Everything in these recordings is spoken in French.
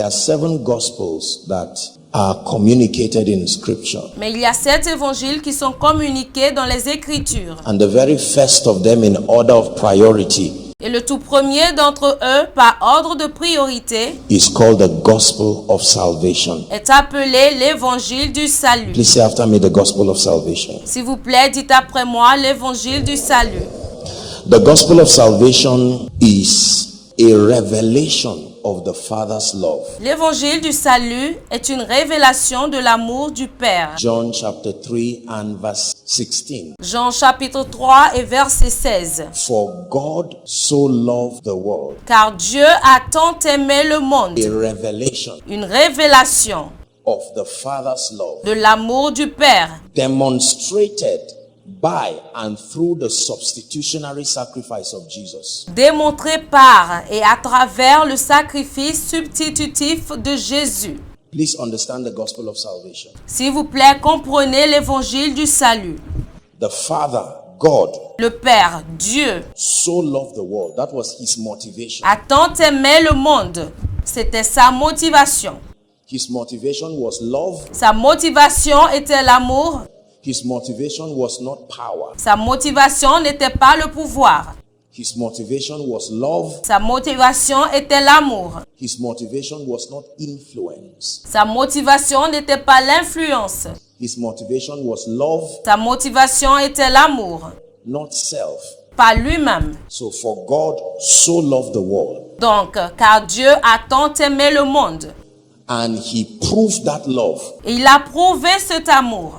There are 7 gospels that are communicated in scripture. Mais il y a 7 évangiles qui sont communiqués dans les Écritures. And the very first of them in order of priority Et le tout premier d'entre eux, par ordre de priorité, is called the gospel of salvation. est appelé l'évangile du salut. Please say after me the gospel of salvation. S'il vous plaît, dites après moi l'évangile du salut. The gospel of salvation is a revelation of the Father's love. L'évangile du salut est une révélation de l'amour du Père. John chapter 3 and verse 16. Jean chapitre 3 et verset 16. For God so loved the world. Car Dieu a tant aimé le monde. A revelation Une révélation of the Father's love. de l'amour du Père. Demonstrated by and through the substitutionary sacrifice of Jesus. Démontré par et à travers le sacrifice substitutif de Jésus. Please understand the gospel of salvation. S'il vous plaît, comprenez l'évangile du salut. The Father, God, Le Père, Dieu, so loved the world. That was his motivation. a tant aimé le monde. C'était sa motivation. His motivation was love. Sa motivation était l'amour. His motivation was not power. Sa motivation n'était pas le pouvoir. His motivation was love. Sa motivation était l'amour. His motivation was not influence. Sa motivation n'était pas l'influence. His motivation was love, Sa motivation était l'amour, not self. pas lui-même. So for God so loved the world, Donc, car Dieu a tant aimé le monde. and he proved that love Et il a prouvé cet amour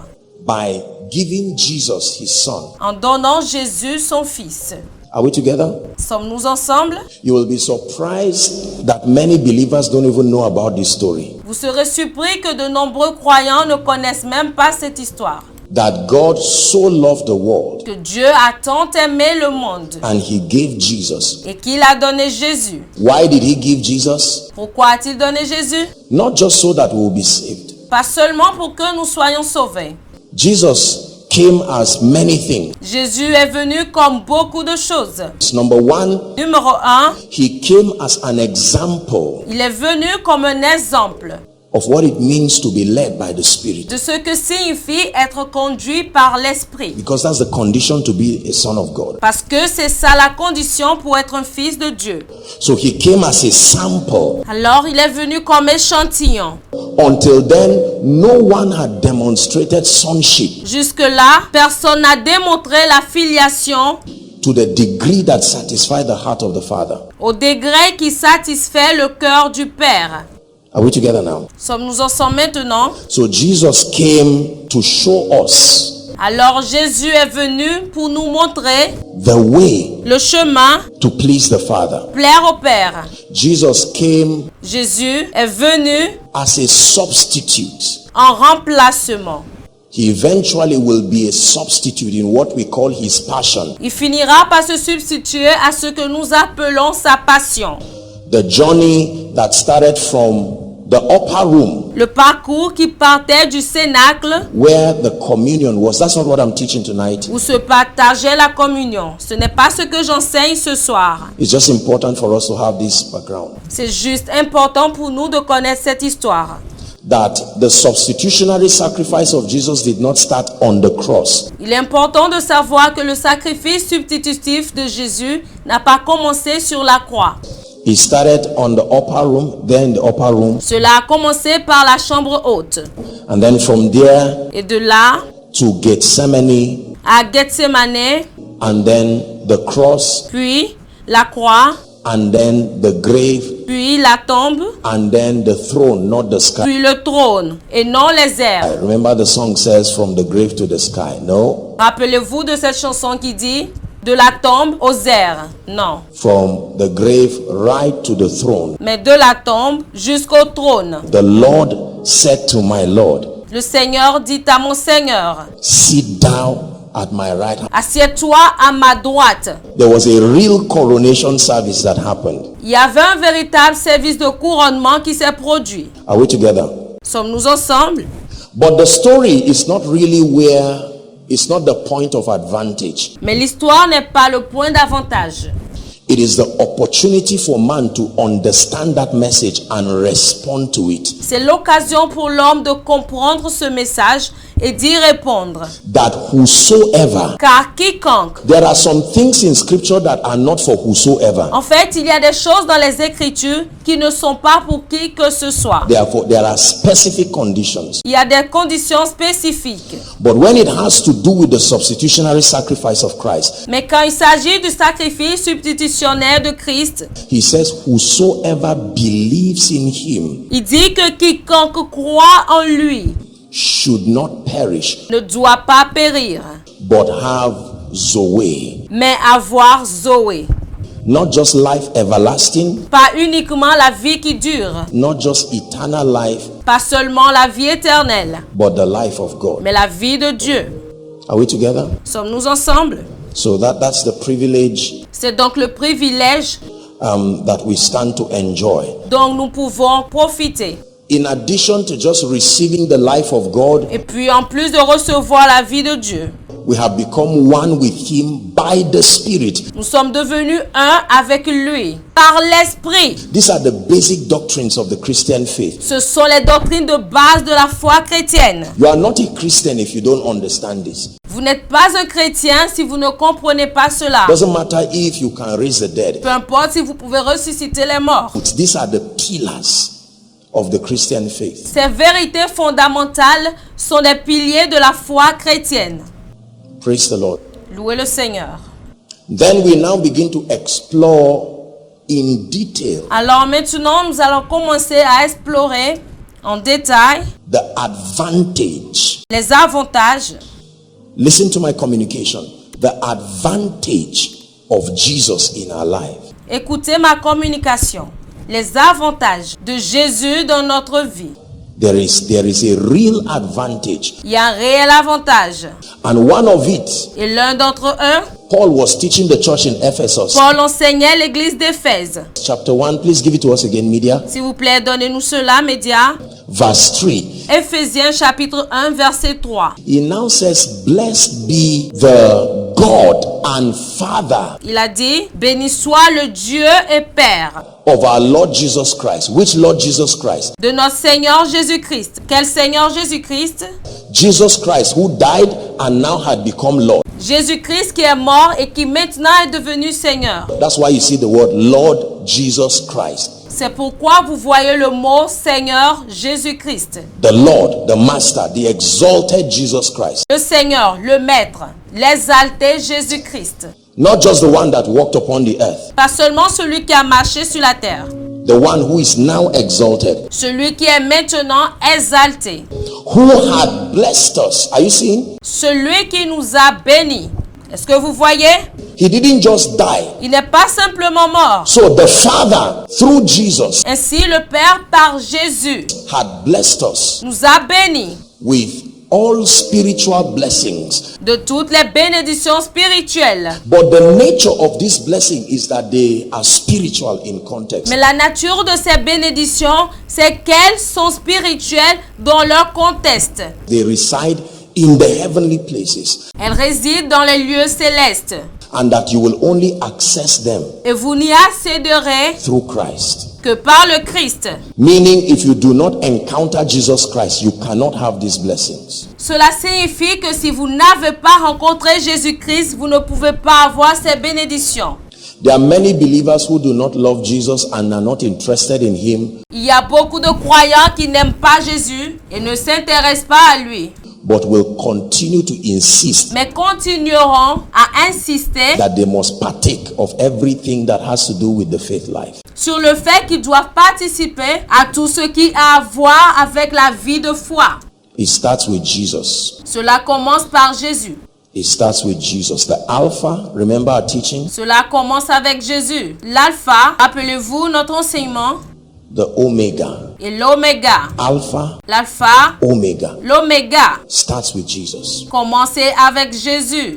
by giving Jesus his son. en donnant Jésus son Fils. Are we together? Sommes-nous ensemble? You will be surprised that many believers don't even know about this story. Vous serez surpris que de nombreux croyants ne connaissent même pas cette histoire. That God so loved the world, Que Dieu a tant aimé le monde and he gave Jesus. et qu'il a donné Jésus. Why did he give Jesus? Pourquoi a-t-il donné Jésus? Not just so that we will be saved. Pas seulement pour que nous soyons sauvés. Jesus came as many things. Jésus est venu comme beaucoup de choses. Number 1, Numéro 1, he came as an example il est venu comme un exemple of what it means to be led by the Spirit. de ce que signifie être conduit par l'Esprit. Because that's the condition to be a son of God. Parce que c'est ça la condition pour être un fils de Dieu. So he came as a sample. Alors il est venu comme échantillon. Until then, no one had demonstrated sonship Jusque-là, personne n'a démontré la filiation to the degree that satisfied the heart of the Father. au degré qui satisfait le cœur du Père. Are we together now? Sommes-nous ensemble maintenant? So Jesus came to show us Alors Jésus est venu pour nous montrer the way le chemin, to please the Father. plaire au Père. Jesus came Jésus est venu as a substitute. en remplacement. He eventually will be a substitute in what we call his passion. Il finira par se substituer à ce que nous appelons sa passion. The journey that started from the upper room Le parcours qui partait du cénacle where the communion was. That's not what I'm teaching tonight. où se partageait la communion. Ce n'est pas ce que j'enseigne ce soir. It's just important for us to have this background. C'est juste important pour nous de connaître cette histoire. That the substitutionary sacrifice of Jesus did not start on the cross. Il est important de savoir que le sacrifice substitutif de Jésus n'a pas commencé sur la croix. It started on the upper room, then the upper room, Cela a commencé par la chambre haute. and then from there Et de là to Gethsemane, à Gethsemane, and then the cross, puis la croix, and then the grave, puis la tombe, and then the throne, not the sky. puis le trône, et non les airs. Remember the song says from the grave to the sky. No, Rappelez-vous de cette chanson qui dit de la tombe aux airs. Non. from the grave right to the throne. Mais de la tombe jusqu'au trône. The Lord said to my Lord, Le Seigneur dit à mon Seigneur, sit down at my right hand. assieds-toi à ma droite. There was a real coronation service that happened. Il y avait un véritable service de couronnement qui s'est produit. Are we together? Sommes-nous ensemble? But the story is not really where, it's not the point of advantage. Mais l'histoire n'est pas le point d'avantage. It is the opportunity for man to understand that message and respond to it. C'est l'occasion pour l'homme de comprendre ce message et d'y répondre. That whosoever, Car quiconque, there are some things in scripture that are not for whosoever. en fait, il y a des choses dans les Écritures qui ne sont pas pour qui que ce soit. Therefore, there are specific conditions. Il y a des conditions spécifiques. But when it has to do with the substitutionary sacrifice of Christ, Mais quand il s'agit du sacrifice substitutionnaire de Christ, he says, whosoever believes in him il dit que quiconque croit en lui should not perish, ne doit pas périr, but have Zoe. mais avoir Zoé. Not just life everlasting, Pas uniquement la vie qui dure, not just eternal life, pas seulement la vie éternelle, but the life of God. mais la vie de Dieu. Are we together? Sommes-nous ensemble? So that's the privilege C'est donc le privilège that we stand to enjoy. dont nous pouvons profiter. In addition to just receiving the life of God, Et puis en plus de recevoir la vie de Dieu, we have become one with him by the Spirit. nous sommes devenus un avec lui par l'Esprit. These are the basic doctrines of the Christian faith. Ce sont les doctrines de base de la foi chrétienne. You are not a Christian if you don't understand this. Vous n'êtes pas un chrétien si vous ne comprenez pas cela. Doesn't matter if you can raise the dead. Peu importe si vous pouvez ressusciter les morts. These are the pillars of the Christian faith. Ces vérités fondamentales sont des piliers de la foi chrétienne. Praise the Lord. Louez le Seigneur. Then we now begin to explore in detail Alors maintenant, nous allons commencer à explorer en détail the advantage. les avantages. Listen to my communication. The advantage of Jesus in our life. Écoutez ma communication. Les avantages de Jésus dans notre vie. There is a real advantage. Il y a un réel avantage. And one of it, Et l'un d'entre eux, Paul was teaching the church in Ephesus. Paul enseignait l'église d'Éphèse. Chapter 1, please give it to us again, media. S'il vous plaît, donnez-nous cela, médias. Verse 3. Éphésiens chapitre 1, verset 3. He now says, blessed be the God and Father Il a dit, béni soit le Dieu et Père of our Lord Jesus Christ. Which Lord Jesus Christ? de notre Seigneur Jésus-Christ. Quel Seigneur Jésus-Christ? Jesus Christ, who died and now had become Lord. Jésus-Christ qui est mort et qui maintenant est devenu Seigneur. That's why you see the word Lord Jesus Christ. C'est pourquoi vous voyez le mot Seigneur Jésus-Christ. The Lord, the Master, the exalted Jesus Christ. Le Seigneur, le Maître, l'exalté Jésus-Christ. Not just the one that walked upon the earth. Pas seulement celui qui a marché sur la terre. The one who is now exalted. Celui qui est maintenant exalté. Who had blessed us. Are you seeing? Celui qui nous a bénis. Est-ce que vous voyez? He didn't just die. Il n'est pas simplement mort. So the Father, through Jesus, Ainsi, le Père, par Jésus, had blessed us nous a bénis with all spiritual blessings. de toutes les bénédictions spirituelles. But the nature of this blessing is that they are spiritual in context. Mais la nature de ces bénédictions, c'est qu'elles sont spirituelles dans leur contexte. They reside in the heavenly places, Elles résident dans les lieux célestes. and that you will only access them Et vous n'y accéderez through Christ. que par le Christ. Meaning, if you do not encounter Jesus Christ, you cannot have these blessings. Cela signifie que si vous n'avez pas rencontré Jésus-Christ, vous ne pouvez pas avoir ces bénédictions. There are many believers who do not love Jesus and are not interested in him, Il y a beaucoup de croyants qui n'aiment pas Jésus et ne s'intéressent pas à lui, but will continue to insist mais continueront à insister that they must partake of everything that has to do with the faith life. sur le fait qu'ils doivent participer à tout ce qui a à voir avec la vie de foi. It starts with Jesus. Cela commence par Jésus. It starts with Jesus. The Alpha, remember our teaching? Cela commence avec Jésus. L'alpha, rappelez-vous notre enseignement, The Omega. et l'oméga. Alpha, L'alpha, Omega. l'oméga. Starts with Jesus. Commencez avec Jésus.